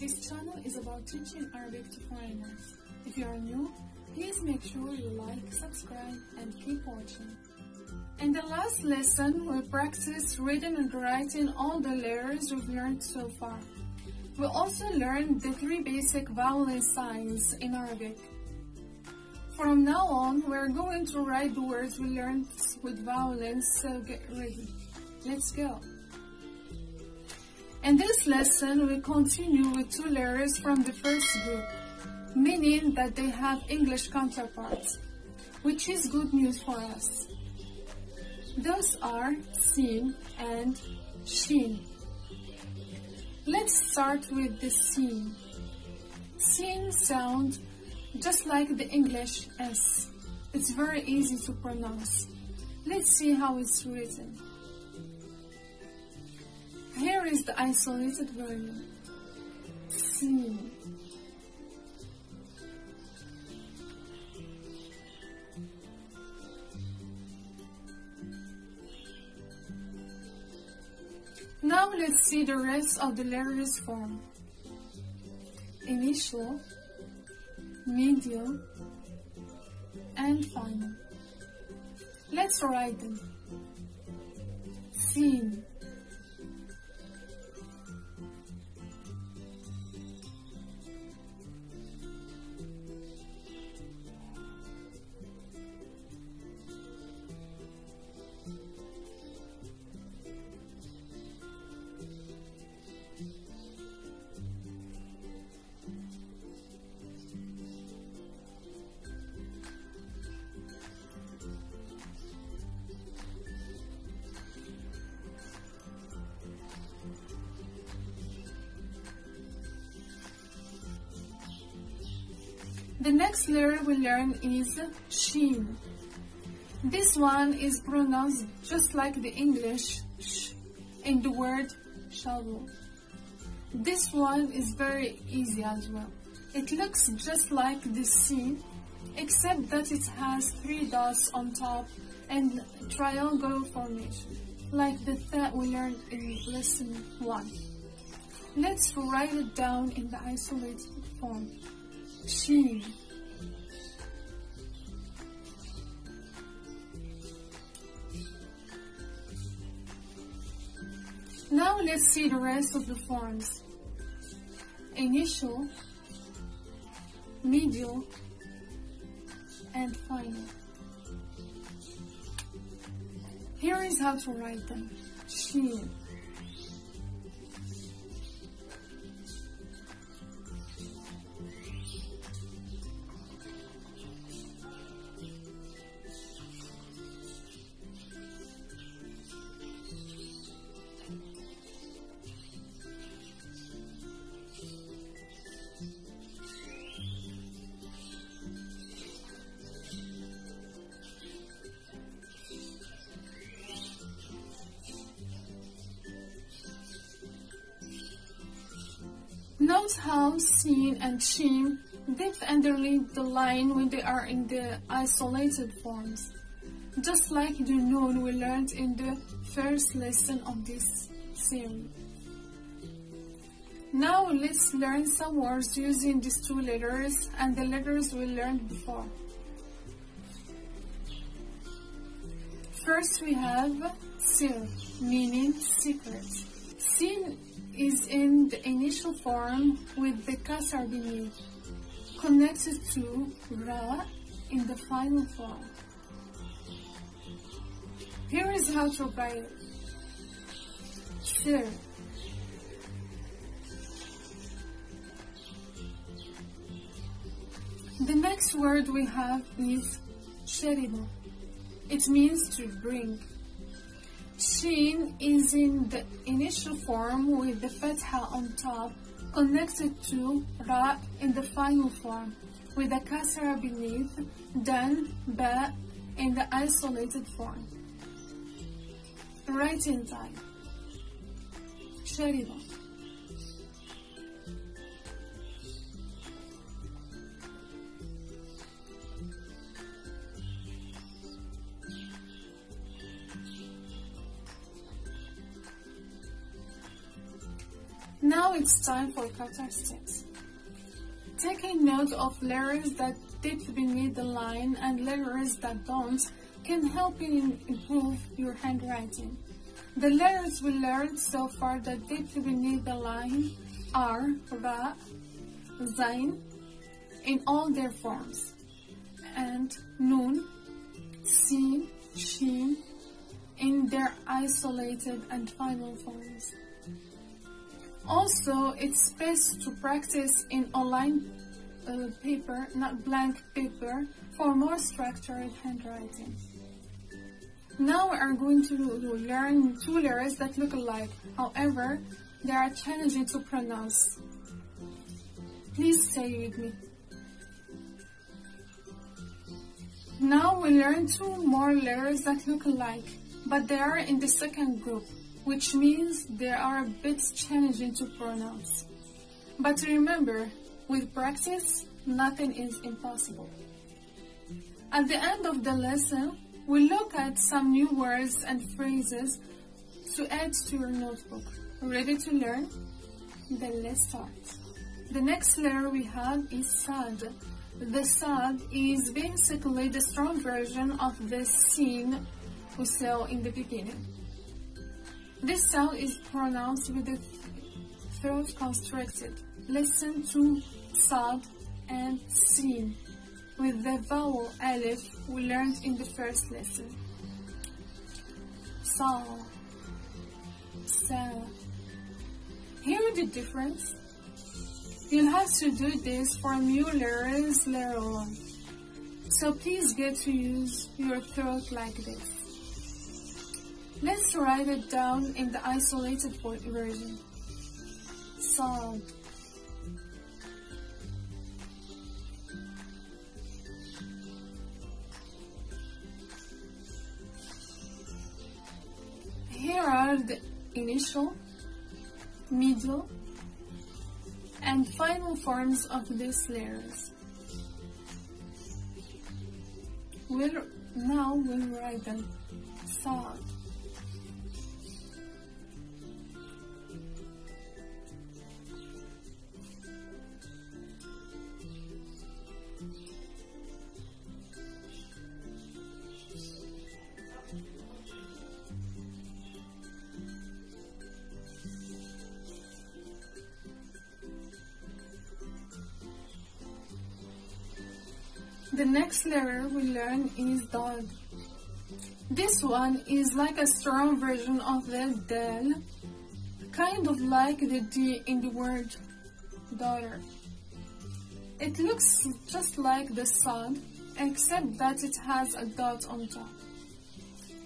This channel is about teaching Arabic to foreigners. If you are new, please make sure you like, subscribe, and keep watching. In the last lesson, we practiced reading and writing all the letters we've learned so far. We also learned the 3 basic vowel signs in Arabic. From now on, we're going to write the words we learned with vowels, so get ready. Let's go! In this lesson, we continue with 2 letters from the first group, meaning that they have English counterparts, which is good news for us. Those are sin and shin. Let's start with the sin. Sin sounds just like the English S. It's very easy to pronounce. Let's see how it's written. Here is the isolated version. Sin. Now let's see the rest of the letters form. Initial, medial, and final. Let's write them. Sin. The next letter we learn is shin. This one is pronounced just like the English sh in the word shovel. This one is very easy as well. It looks just like the sin, except that it has 3 dots on top and triangle formation, like the that we learned in lesson 1. Let's write it down in the isolated form. Shin. Now let's see the rest of the forms. Initial, medial, and final. Here is how to write them. Shin. Note how sin and shin dip underneath the line when they are in the isolated forms, just like the noon we learned in the first lesson of this series. Now let's learn some words using these 2 letters and the letters we learned before. First we have sir, meaning secret. Sin is in the initial form with the kasar beneath, connected to ra in the final form. Here is how to write it. Sir. The next word we have is shariba. It means to drink. Shin is in the initial form with the fatha on top, connected to ra in the final form, with a kasra beneath, then ba in the isolated form. Writing time. Shariba. Now it's time for characteristics. Taking note of letters that dip beneath the line and letters that don't can help you improve your handwriting. The letters we learned so far that dip beneath the line are Ra, Zayn in all their forms, and Nun, Sin, Shin in their isolated and final forms. Also, it's best to practice in online paper, not blank paper, for more structured handwriting. Now we are going to learn two letters that look alike. However, they are challenging to pronounce. Please say with me. Now we learn two more letters that look alike, but they are in the second group, which means they are a bit challenging to pronounce. But remember, with practice, nothing is impossible. At the end of the lesson, we look at some new words and phrases to add to your notebook. Ready to learn? Then let's start. The next letter we have is Sad. The Sad is basically the strong version of the Sin we saw in the beginning. This sound is pronounced with the throat constricted. Listen to Sad and Sin with the vowel Alif we learned in the first lesson. Sa, Sa. Hear the difference? You'll have to do this for new letters later on, so please get to use your throat like this. Let's write it down in the isolated version. Sad. Here are the initial, middle, and final forms of these letters. Now we'll write them. Sad. The next letter we learn is Dal. This one is like a strong version of the Dal, kind of like the D in the word daughter. It looks just like the Sad, except that it has a dot on top.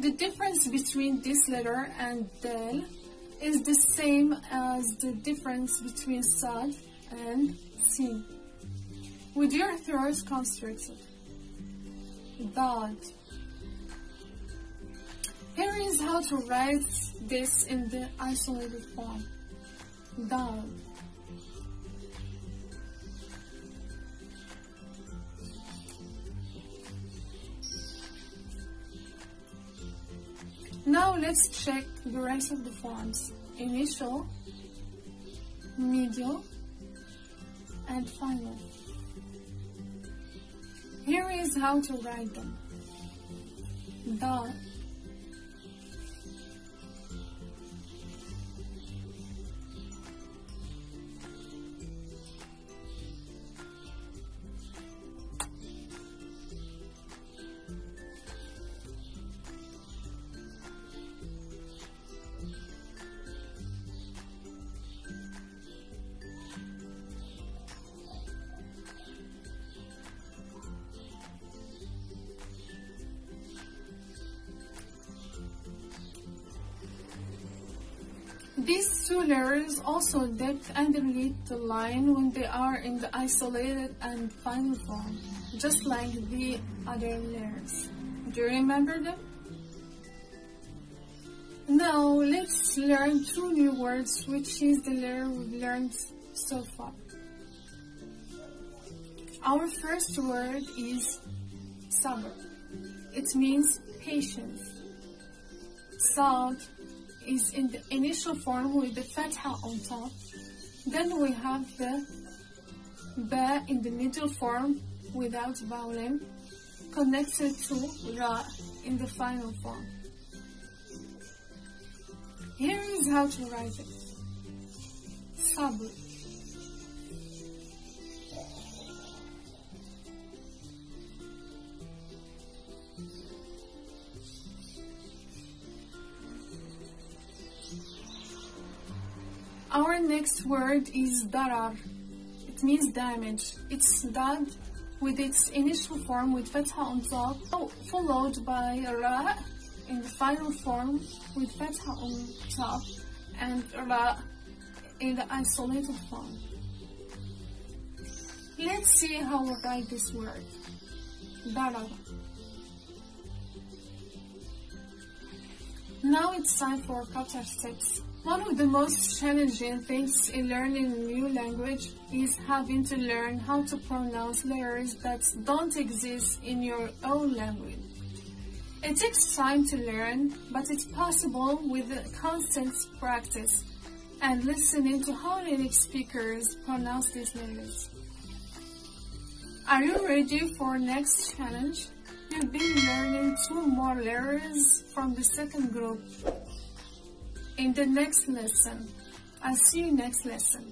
The difference between this letter and Dal is the same as the difference between Sad and Sin. With your throat constricted. Dad. Here is how to write this in the isolated form. Dad. Now let's check the rest of the forms. Initial, middle, and final. Here is how to write them. Da. These two letters also dip underneath the line when they are in the isolated and final form, just like the other letters. Do you remember them? Now let's learn two new words, which is the letter we've learned so far. Our first word is sabr. It means patience. Sad is in the initial form with the fatha on top, Then we have the ba in the middle form without vowel connected to ra in the final form. Here is how to write it. Sabr. Our next word is darar. It means damage. It's dad with its initial form with fatha on top, followed by ra in the final form with fatha on top and ra in the isolated form. Let's see how we write this word. Darar. Now it's time for culture tips. One of the most challenging things in learning a new language is having to learn how to pronounce letters that don't exist in your own language. It takes time to learn, but it's possible with constant practice and listening to how native speakers pronounce these letters. Are you ready for next challenge? You've been learning 2 more letters from the second group. In the next lesson. I'll see you next lesson.